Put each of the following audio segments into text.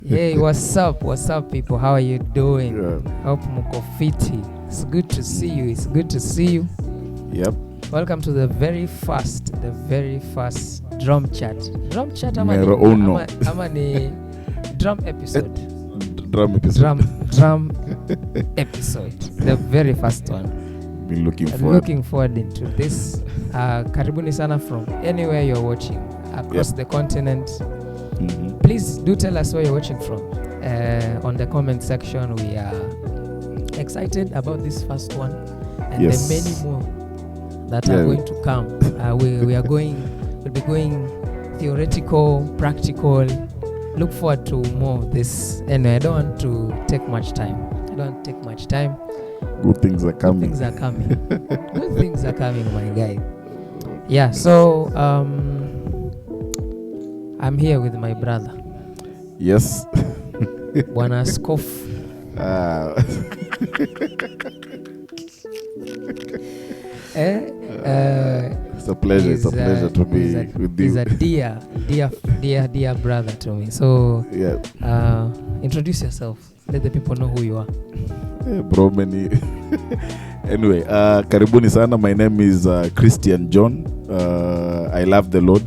Hey, what's up? What's up, people? How are you doing? Yeah. Hope muko fiti. It's good to see you. It's good to see you. Yep. Welcome to the very first drum chat. Drum chat Mero uno. ama ni drum episode. Drum episode. Drum episode. The very first one. Been looking I'm forward. looking forward into this. Karibuni sana from anywhere you're watching across the continent. Mm-hmm. Please do tell us where you're watching from. On the comment section, we are excited about this first one and Yes. the many more that are going to come. We'll be going theoretical, practical. Look forward to more of this. Anyway, I don't want to take much time. Good things are coming. Good things are coming. Good things are coming, my guy. Yeah, so I'm here with my brother. Yes. Bwana Askofu. It's a pleasure. It's a pleasure to be with you. He's a dear brother to me. So, Yeah. Introduce yourself. Let the people know who you are. Bro, many. Anyway, karibuni sana. My name is Christian John. I love the Lord.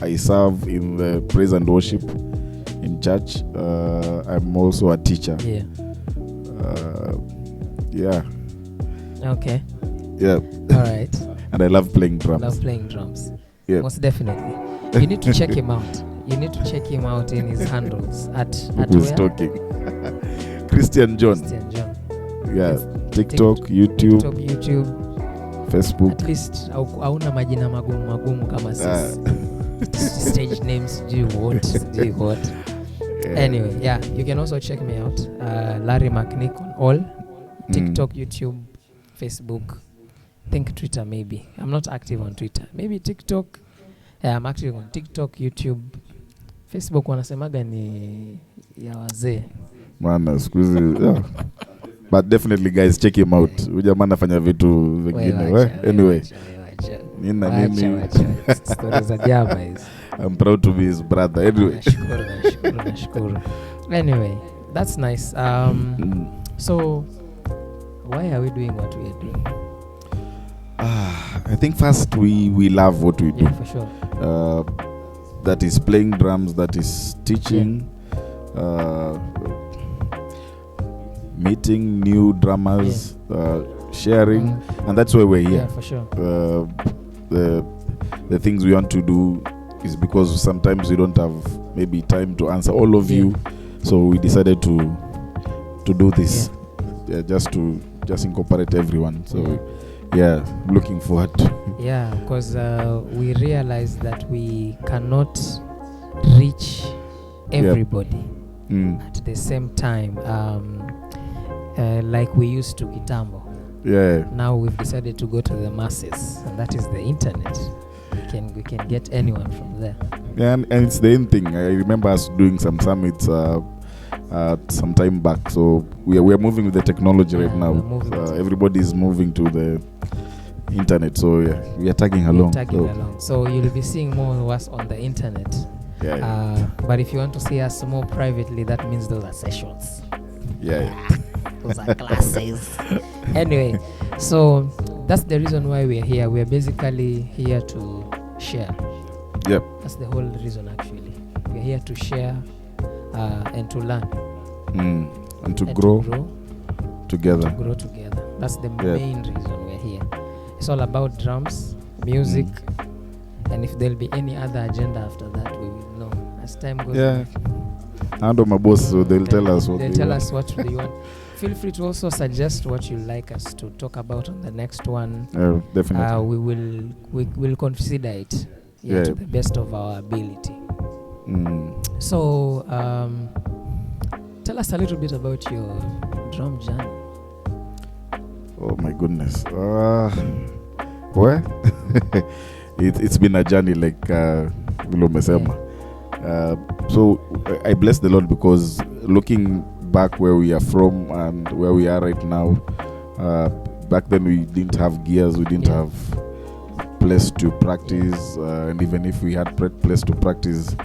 I serve in the praise and worship in church. I'm also a teacher. Yeah. Yeah. Okay. Yeah. All right. And I love playing drums. Love playing drums. Yeah. Most definitely. You need to check him out. You need to check him out in his handles at Who's where? talking? Christian John. Christian John. Yeah. Yes. TikTok, YouTube, TikTok, YouTube. Facebook. At least hauna majina magumu kama sisi. Stage names, do what. Yeah. Anyway, yeah, you can also check me out. Larry McNick on all. TikTok, YouTube, Facebook. Think Twitter maybe. I'm not active on Twitter. Maybe TikTok. Yeah, I'm active on TikTok, YouTube. Facebook wanasemaga ni ya wazee. Man, squeeze. Yeah. But definitely guys, check him out. Huyu jamaa anafanya vitu vingine. Anyway. Nini. Stories za jaba hizi. I'm proud to be his brother. Anyway. Nashukuru. Anyway, that's nice. So why are we doing what we are doing? I think first we love what we do. Yeah, for sure. That is playing drums, that is teaching, meeting new drummers, sharing, and that's why we're here. Yeah, for sure. The things we want to do is because sometimes we don't have maybe time to answer all of you, so we decided to do this, just incorporate everyone. So looking forward. Yeah, because we realized that we cannot reach everybody at the same time, like we used to kitambo. Yeah. Now we've decided to go to the masses, and that is the internet. We can get anyone from there. Yeah, and it's the end thing. I remember us doing some summits some time back. So we are moving with the technology right now. Everybody is moving to the internet. So we are tagging along. So you'll be seeing more of us on the internet. But if you want to see us more privately, that means those are sessions. Those are classes. Anyway, so that's the reason why we're here. We're basically here to share. Yep. That's the whole reason, actually. We're here to share and to learn. And to grow together. That's the main reason we're here. It's all about drums, music, and if there'll be any other agenda after that, we will know as time goes on. And my boss, so they'll tell us what they'll tell us what they want. Feel free to also suggest what you'd like us to talk about on the next one. Definitely. We will consider it to the best of our ability. So, tell us a little bit about your drum journey. Oh my goodness. Well, it's been a journey, like Vilo Mesema. So I bless the Lord because looking back where we are from and where we are right now, back then we didn't have gears, we didn't have place to practice, and even if we had place to practice,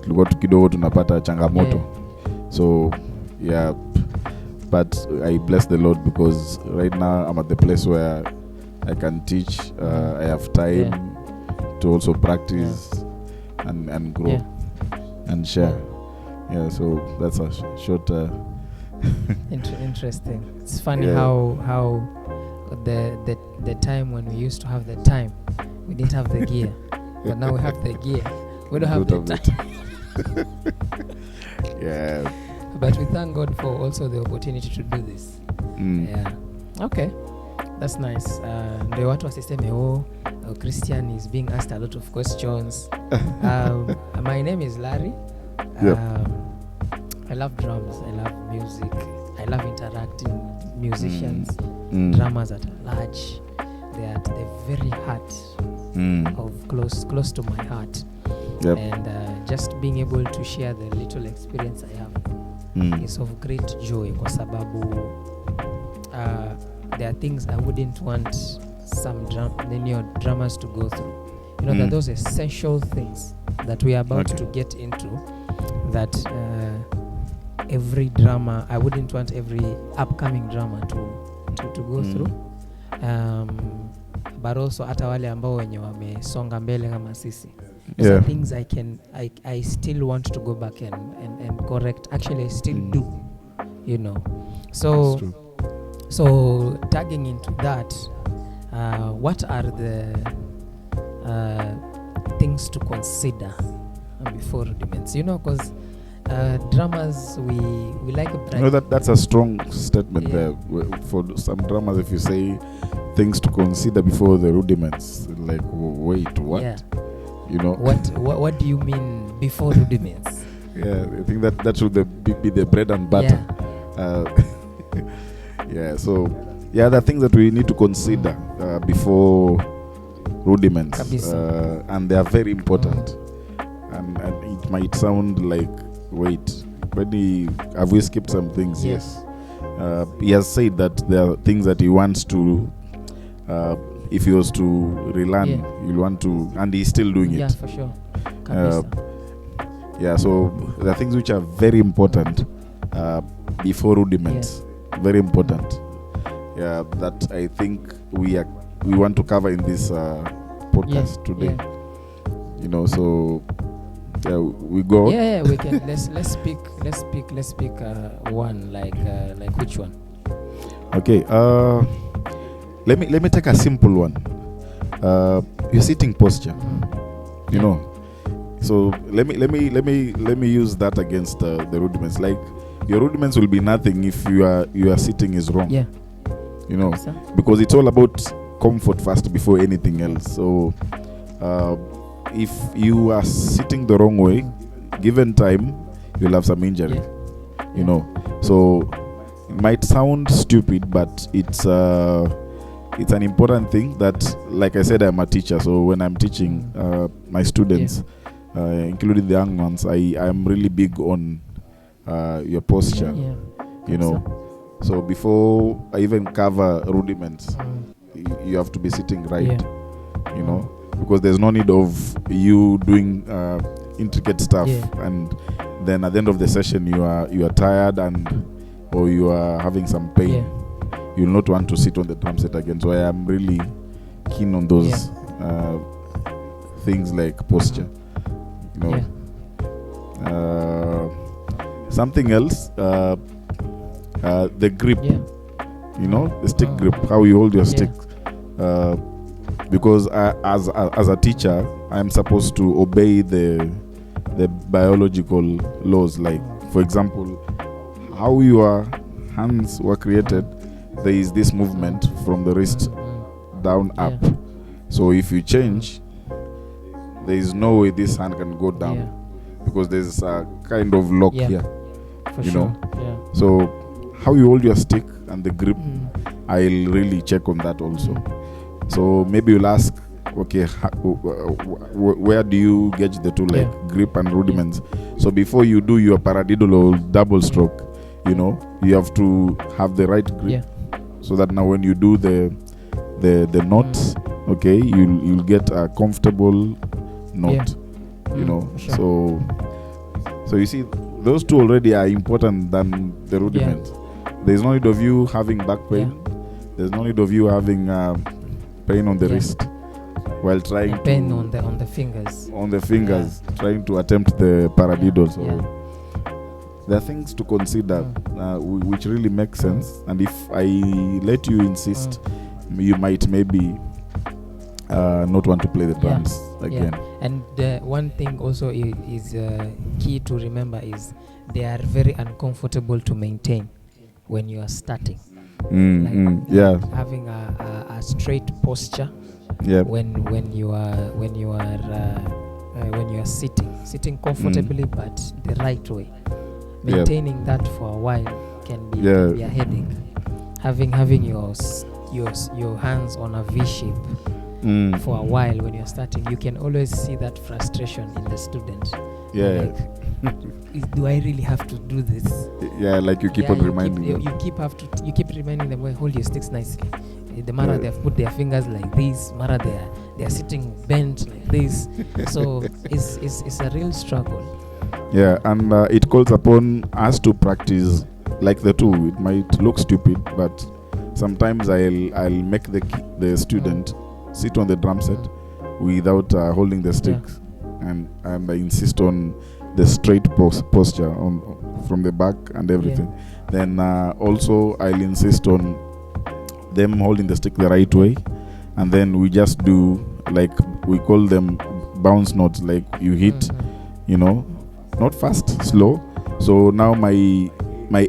tulikuwa kidogo tunapata changamoto. So yeah, but I bless the Lord because right now I'm at the place where I can teach. I have time to also practice and grow and share. Yeah, so that's a short. Interesting. It's funny how the time when we used to have the time, we didn't have the gear, but now we have the gear. We don't have the time. Yeah. But we thank God for also the opportunity to do this. Yeah. Okay. That's nice. Ndio watu wasiseme Christian is being asked a lot of questions. My name is Larry. I love drums. I love music. I love interacting with musicians, drummers at large. They are at the very heart of close to my heart. Yep. And just being able to share the little experience I have is of great joy kwa sababu there are things I wouldn't want some drummers to go through. You know, that those essential things that we are about to get into that every drummer, I wouldn't want every upcoming drummer to go through. But also hata wale ambao wenye wamesonga mbele kama sisi. Those are things I still want to go back and correct. Actually, I still do, you know. So tagging into that, what are the things to consider before Rudiments? You know, because drummers, we like a brand. No, that's a strong statement there. For some drummers, if you say things to consider before the Rudiments, like, wait, what? Yeah. You know, what do you mean before Rudiments? Yeah, I think that should be the bread and butter. So the things that we need to consider before Rudiments, and they are very important. And it might sound like, wait, have we skipped some things? Yes. He has said that there are things that he wants to, if he was to relearn, he'll want to, and he's still doing it. Yeah, for sure. So there are things which are very important before Rudiments. Very important. That I think we want to cover in this podcast today. You know, so we go. We can. Let's pick one. Like which one? Okay. Let me take a simple one. Your sitting posture. You know. So let me use that against the Rudiments. Like, your Rudiments will be nothing if your sitting is wrong. Yeah. You know, because it's all about comfort first before anything else. So if you are sitting the wrong way, given time, you'll have some injury. You know, so it might sound stupid, but it's an important thing that, like I said, I'm a teacher. So when I'm teaching my students, including the young ones, I'm really big on your posture. You know. So before I even cover Rudiments, you have to be sitting right, you know, because there's no need of you doing intricate stuff, and then at the end of the session you are tired or you are having some pain. You'll not want to sit on the drum set again. So I am really keen on those things like posture, you know. Something else. The grip, you know, the stick grip, how you hold your stick. Because as a teacher, I'm supposed to obey the biological laws. Like, for example, how your hands were created, there is this movement from the wrist down up. So if you change, there is no way this hand can go down because there's a kind of lock here. For you know. So how you hold your stick and the grip, I'll really check on that also. So maybe you'll ask, okay, where do you gauge the two, like grip and Rudiments? So before you do your paradiddle or double stroke, you know, you have to have the right grip, so that now when you do the notes, okay, you'll get a comfortable note. you know. Sure. So you see, those two already are important than the rudiments. There's no need of you having back pain. There's no need of you having pain on the wrist while trying pain on the fingers. On the fingers, trying to attempt the paradiddle. So there are things to consider, which really make sense. And if I let you insist, you might maybe not want to play the drums again. And one thing also is key to remember is they are very uncomfortable to maintain when you are starting. Having a straight posture when you are sitting comfortably, but the right way. Maintaining that for a while can be a headache. Having your hands on a V shape for a while when you're starting, you can always see that frustration in the student. Do I really have to do this? Like you keep on reminding them. You keep reminding them, well, hold your sticks nicely. The matter they have put their fingers like this, matter they are sitting bent like this. So it's a real struggle. And it calls upon us to practice like the two. It might look stupid, but sometimes I'll make the student sit on the drum set without holding the sticks, and I insist on the straight posture from the back and everything. Then also I'll insist on them holding the stick the right way, and then we just do, like, we call them bounce notes, like you hit, not fast, slow. So now my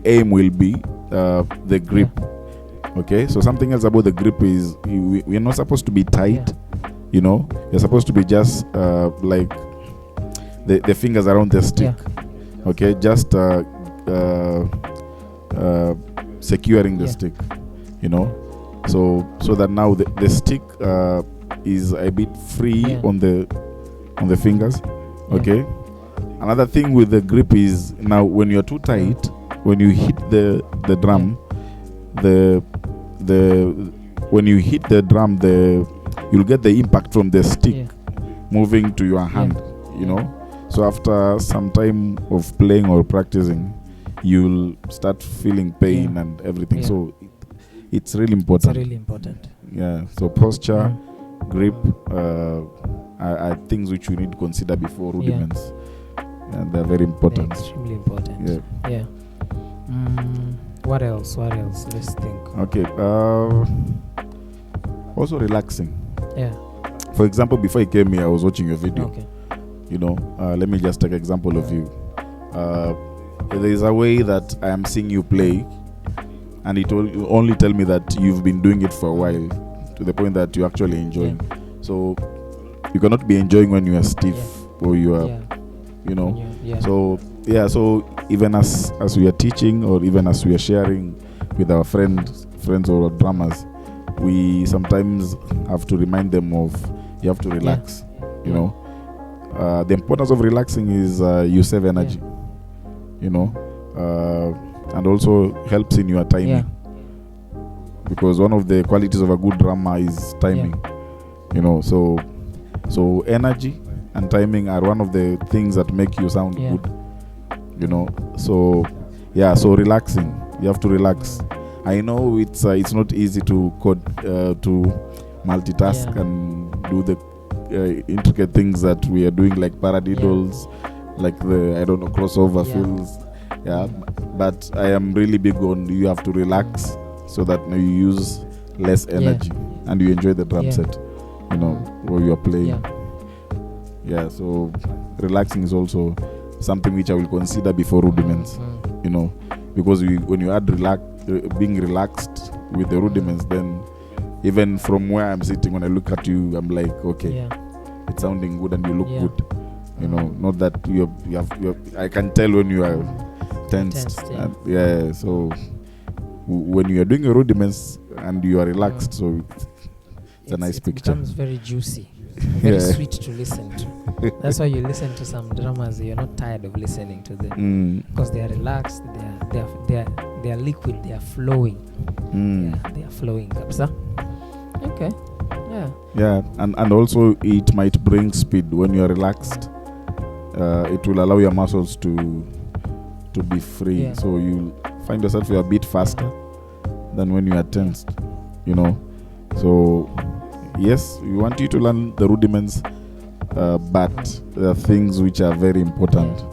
aim will be the grip. Okay, so something else about the grip is we're not supposed to be tight, you're supposed to be just like the fingers around the stick. Okay, just securing the stick, so that now the stick is a bit free on the fingers. Okay. Another thing with the grip is, now when you're too tight, when you hit the drum, when you hit the drum, you'll get the impact from the stick moving to your hand, So after some time of playing or practicing, you'll start feeling pain and everything. So it's really important. It's really important. So posture, grip are things which you need to consider before rudiments. And they're very important. They're extremely important. What else? Let's think. Okay. Also relaxing. For example, before you came here, I was watching your video. Okay. Let me just take an example of you. There is a way that I am seeing you play, and it will only tell me that you've been doing it for a while, to the point that you're actually enjoying. So you cannot be enjoying when you are stiff or you are, So even as we are teaching, or even as we are sharing with our friends or drummers, we sometimes have to remind them of, you have to relax. The importance of relaxing is you save energy, and also helps in your timing, because one of the qualities of a good drummer is timing. So energy and timing are one of the things that make you sound good. So relaxing, you have to relax. I know it's not easy to multitask and do the intricate things that we are doing, like paradiddles, like the crossover fills. But I am really big on, you have to relax so that you use less energy and you enjoy the drum set, while you are playing. So relaxing is also something which I will consider before rudiments, because when you add being relaxed with the rudiments, then even from where I'm sitting, when I look at you, I'm like, okay, it's sounding good and you look good. Not that you have. I can tell when you are tensed. So when you are doing your rudiments and you are relaxed, so it's a nice picture. It becomes very juicy, very sweet to listen to. That's why you listen to some drummers, you're not tired of listening to them, because they are relaxed, they are liquid, they are flowing. They are flowing. Okay. And also it might bring speed when you are relaxed. it will allow your muscles to be free. Yeah. So you find yourself you're a bit faster than when you are tensed, you know. So yes, we want you to learn the rudiments, but there are things which are very important.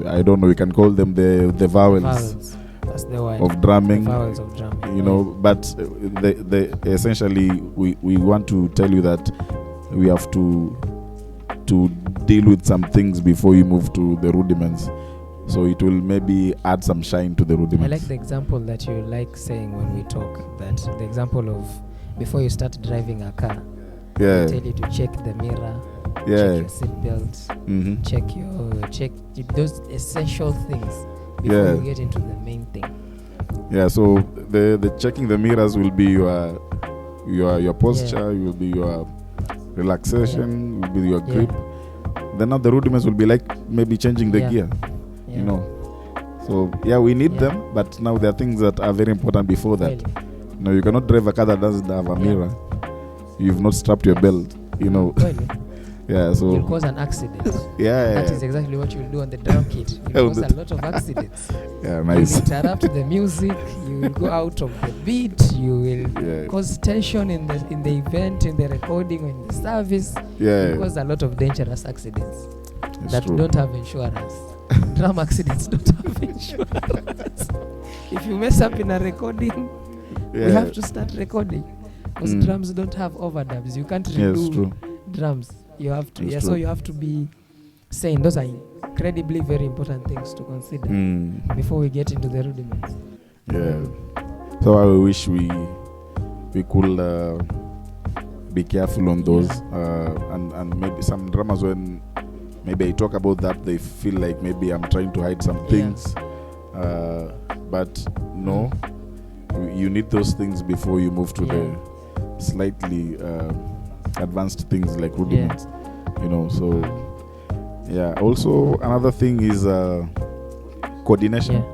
I don't know, we can call them the vowels. That's the word. Of drumming, the vowels of drumming. you know. But the essentially we want to tell you that we have to deal with some things before you move to the rudiments, so it will maybe add some shine to the rudiments. I like the example that you like saying when we talk, that the example of before you start driving a car, they tell you to check the mirror, check your seatbelt, check those essential things before you get into the main thing. Yeah, so the checking the mirrors will be your posture, will be your relaxation, will be your grip. Then now the rudiments will be like maybe changing the gear, you know. So we need them, but now there are things that are very important before that. You know, you cannot drive a car that doesn't have a mirror. You've not strapped your belt, you know. So you'll cause an accident. That is exactly what you'll do on the drum kit. You'll cause a lot of accidents. Nice. You'll interrupt the music, you will go out of the beat, you will cause tension in the event, in the recording, or in the service. You'll cause a lot of dangerous accidents that don't have insurance. Drum accidents don't have insurance. If you mess up in a recording, we have to start recording, because drums don't have overdubs. You can't redo drums. You have to, so you have to be saying those are incredibly very important things to consider before we get into the rudiments. So I wish we could be careful on those, and maybe some drummers, when maybe I talk about that, they feel like maybe I'm trying to hide some things, but no, you need those things before you move to the slightly advanced things like rudiments, you know. So also another thing is coordination.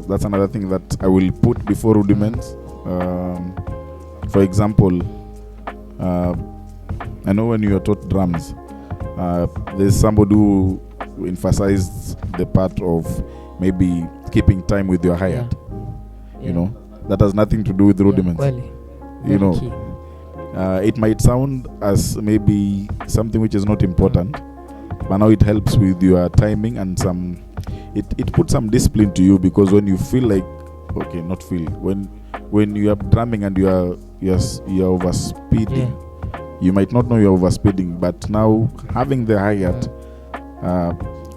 That's another thing that I will put before rudiments. For example, I know when you are taught drums, there's somebody who emphasized the part of maybe keeping time with your hi-hat. You know, that has nothing to do with rudiments. You know, it might sound as maybe something which is not important, but now it helps with your timing and it puts some discipline to you, because when you feel like when you are drumming and you're overspeeding, you might not know you're overspeeding, but now having the hi-hat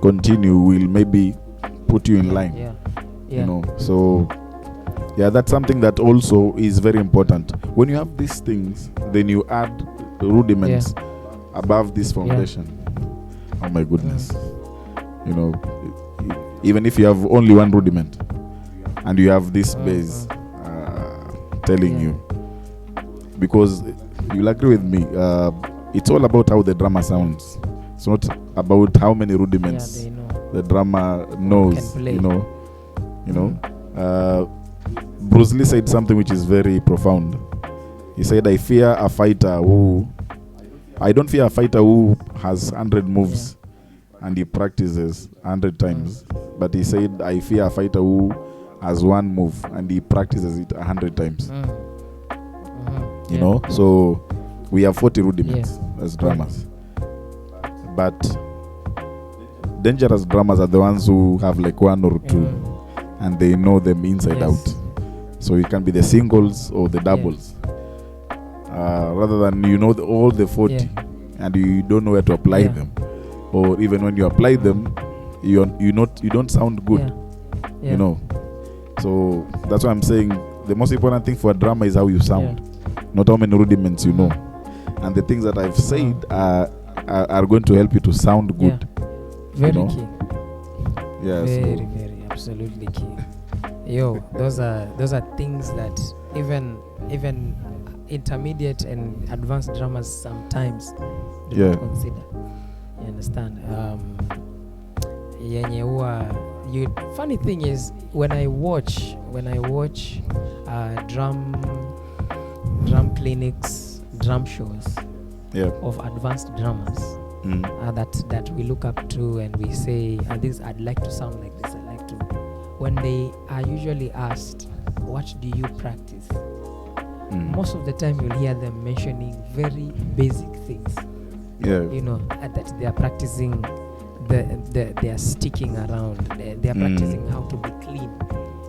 continue will maybe put you in line. You know, so that's something that also is very important. When you have these things, then you add rudiments above this foundation. Oh my goodness. You know, even if you have only one rudiment and you have this base telling you, because you'll agree with me, it's all about how the drummer sounds. It's not about how many rudiments the drummer knows. You know. Bruce Lee said something which is very profound. He said, I don't fear a fighter who has 100 moves and he practices 100 times. But he said, I fear a fighter who has one move and he practices it 100 times. You know, so we have 40 rudiments as drummers. But dangerous drummers are the ones who have like one or two and they know them inside out. So it can be the singles or the doubles, rather than all the 40 and you don't know where to apply them, or even when you apply them, you don't sound good. You know, so that's why I'm saying the most important thing for a drummer is how you sound, not how many rudiments you know. And the things that I've said are going to help you to sound good. Very key. Very absolutely key. Those are things that even intermediate and advanced drummers sometimes do not consider. You understand? Funny thing is, when I watch drum clinics, drum shows of advanced drummers, that we look up to, and we say, this, I'd like to sound like this, I'd like to. When they are usually asked, what do you practice? Most of the time you'll hear them mentioning very basic things. You know, that they are practicing, they are sticking around, they are practicing how to be clean.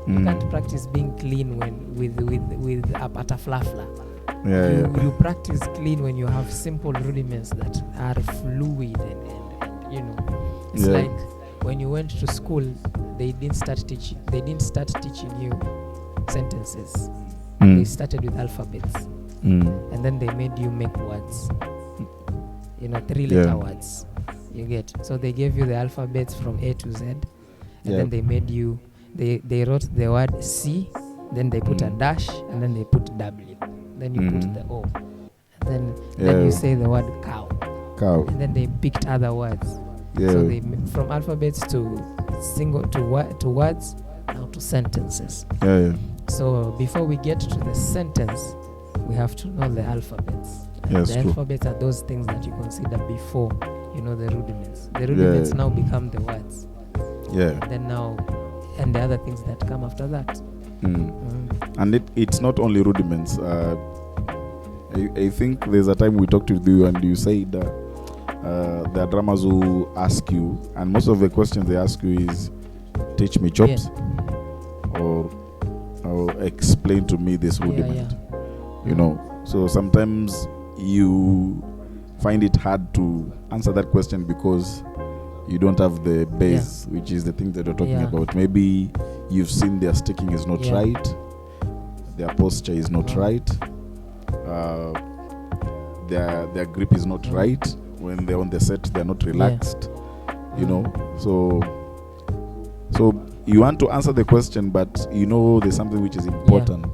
You can't practice being clean when with a pataflafla. You practice clean when you have simple rudiments that are fluid and you know, it's like when you went to school, they didn't start teaching you sentences. They started with alphabets, and then they made you make words, you know, 3-letter words. You get, so they gave you the alphabets from A to Z, and then they made you, they wrote the word C, then they put a dash, and then they put W, then you put the O, and then you say the word cow, and then they picked other words. So they from alphabets to words, now to sentences. So before we get to the sentence, we have to know the alphabets. The alphabets are those things that you consider before you know the rudiments. The rudiments now become the words. Then now, and the other things that come after that. And it's not only rudiments. I think there's a time we talked with you and you said there are drummers who ask you, and most of the questions they ask you is, teach me chops, or explain to me this rudiment. You know, so sometimes you find it hard to answer that question because you don't have the base, which is the thing that you're talking about. Maybe you've seen their sticking is not right, their posture is not right, their grip is not right. When they're on the set, they're not relaxed. You know, so you want to answer the question, but you know there's something which is important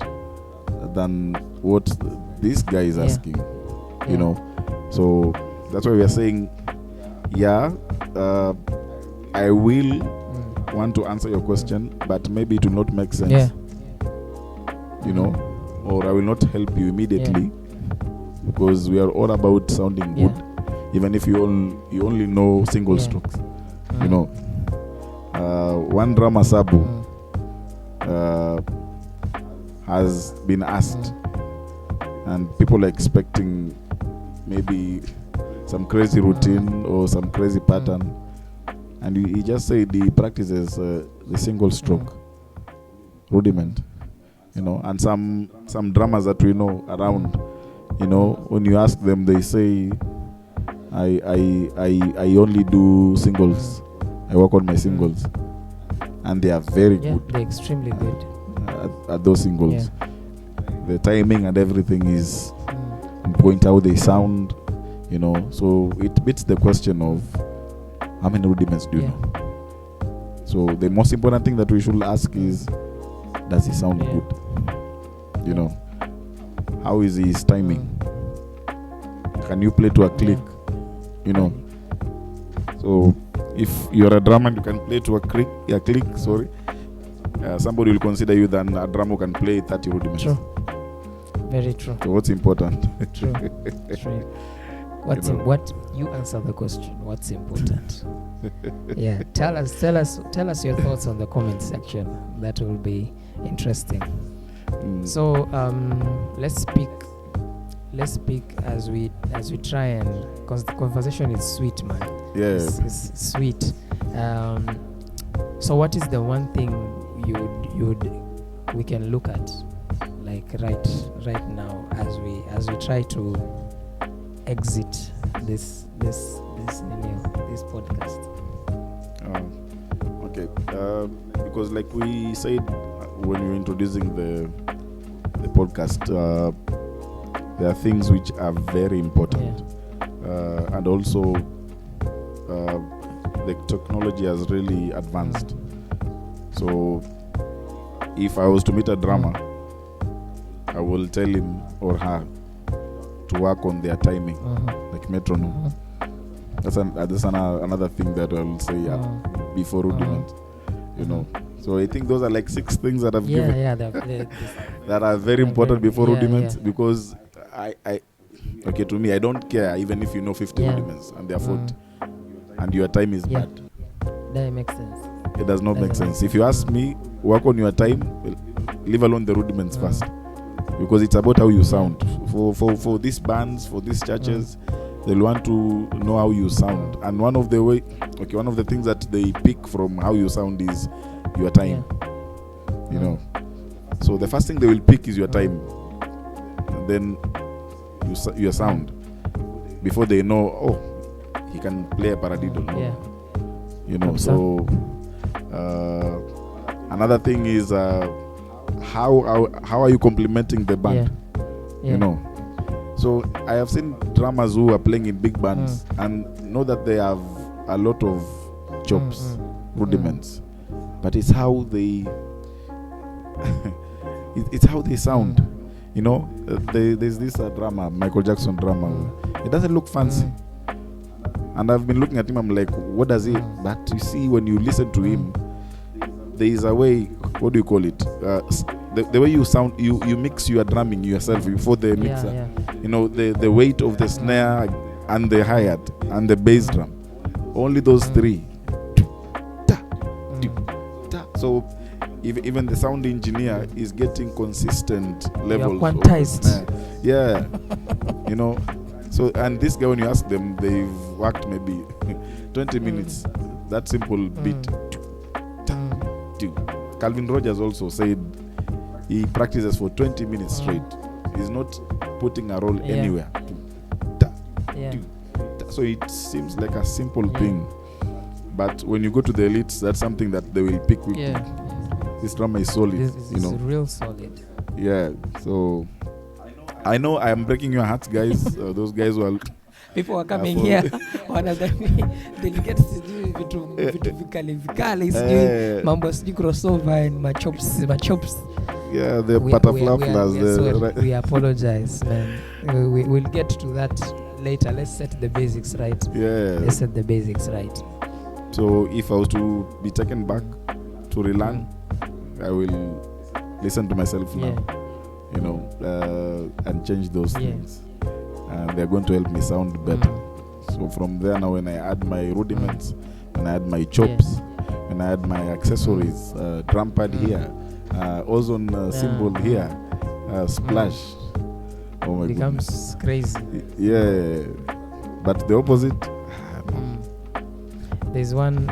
than what this guy is asking. You know, so that's why we are saying, I will want to answer your question, but maybe it will not make sense. You know, or I will not help you immediately, because we are all about sounding good, even if you only know single strokes. You know, one drummer, Sabu, has been asked, and people are expecting maybe some crazy routine or some crazy pattern, and he just said he practices the single stroke rudiment. You know, and some drummers that we know around, you know, when you ask them, they say, I only do singles. I work on my singles, and they are very good. They're extremely good at those singles. The timing and everything is on point, how they sound. You know, so it beats the question of how many rudiments do you know. So the most important thing that we should ask is, does he sound good? You know, how is his timing? Can you play to a click? You know, so if you're a drummer and you can play to a click, somebody will consider you than a drummer who can play 30 rudiments. True. Very true. So what's important? True. What you answer the question? What's important? Tell us your thoughts on the comment section. That will be interesting. So let's speak as we try, and because the conversation is sweet, man. It's sweet. So what is the one thing we can look at, like right now, as we try to exit this podcast? Okay, because like we said when we were introducing the podcast, there are things which are very important, and also the technology has really advanced. So if I was to meet a drummer, I will tell him or her to work on their timing, like metronome. That's another thing that I'll say before rudiment. You know, so I think those are like 6 things that I've given that are very important before rudiment, because I Okay, to me, I don't care even if you know 50 rudiments and they're 40 and your time is bad. That makes sense. It does not make sense. If you ask me, work on your time, leave alone the rudiments first. Because it's about how you sound. For these bands, for these churches, they'll want to know how you sound. And one of the things that they pick from how you sound is your time. You know. So the first thing they will pick is your time. And then your sound. Before they know, oh, he can play a paradiddle. You know, so another thing is how are you complementing the band? You know. So I have seen drummers who are playing in big bands and know that they have a lot of chops, rudiments, but it's how they it's how they sound. You know, there's this drummer, Michael Jackson drummer. It doesn't look fancy. And I've been looking at him, I'm like, what does he? But you see, when you listen to him, there is a way, what do you call it? The way you sound, you mix your drumming yourself before the mixer. You know, the weight of the snare and the hi-hat and the bass drum. Only those three. So even the sound engineer is getting consistent levels. You're quantized. You know. So, and this guy, when you ask them, they've worked maybe 20 minutes. That simple beat. Calvin Rogers also said he practices for 20 minutes straight. He's not putting a roll anywhere. So it seems like a simple thing. But when you go to the elites, that's something that they will pick with. This drummer is solid. This is real solid. Yeah, so I know I am breaking your hearts, guys. Those guys who are... People are coming here. One of them, they'll get to do vitu vikali. Mambo sijui crossover and my chops. Yeah, the pataflaflas. We apologize, man. We'll get to that later. Let's set the basics right. Let's set the basics right. So if I was to be taken back to relearn, I will listen to myself now. You know, and change those things. And they're going to help me sound better. So from there now, when I add my rudiments, when I add my chops, when I add my accessories, drum pad here, ozone symbol here, splash. Oh my becomes crazy. Yeah, but the opposite. There's one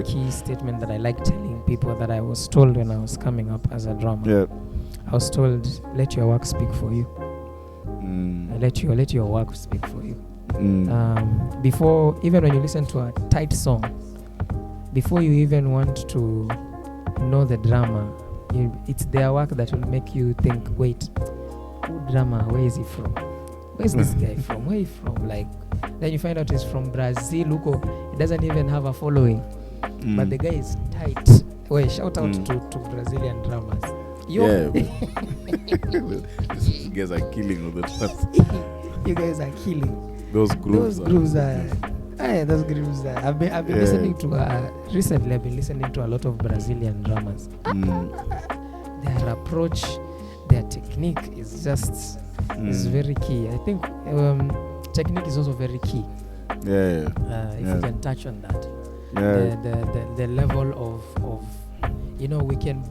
key statement that I like telling people that I was told when I was coming up as a drummer. I was told, let your work speak for you. Let your work speak for you. Before, even when you listen to a tight song, before you even want to know the drummer, it's their work that will make you think, wait, who drummer? Where is he from? Where's this guy from? Where is he from? Like, then you find out he's from Brazil. Look, he doesn't even have a following, but the guy is tight. Wait, shout out to Brazilian drummers. Yeah, these guys are killing all the time. You guys are killing. Those grooves are. Those grooves are. I've been listening to recently. I've been listening to a lot of Brazilian drummers. Their approach, their technique is just is very key. I think technique is also very key. If you can touch on that, the level of you know, we can.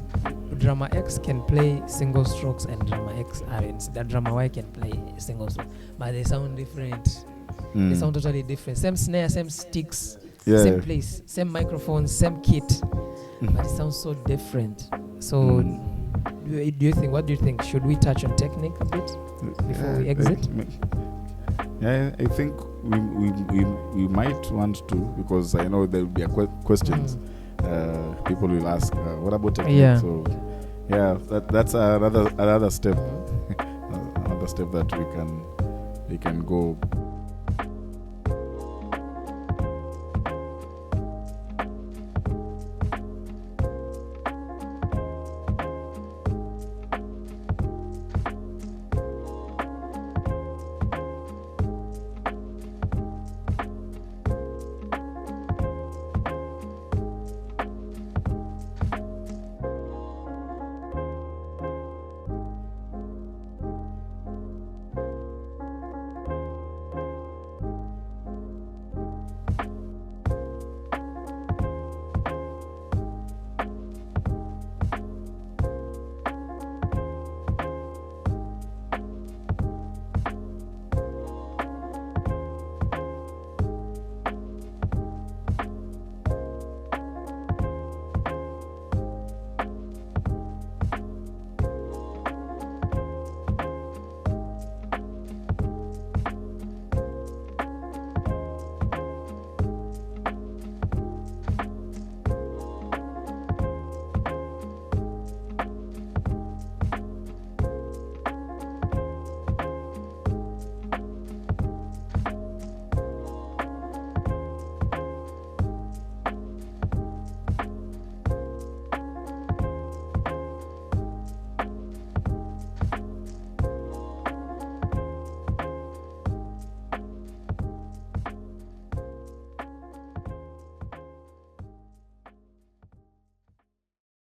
Drummer X can play single strokes and drummer X aren't. That drummer Y can play single strokes, but they sound different. They sound totally different. Same snare, same sticks, same place, same microphone, same kit, but it sounds so different. So, what do you think? Should we touch on technique a bit before we exit? I think we might want to, because I know there will be questions. People will ask, what about technique? So that's another step. Another step that we can go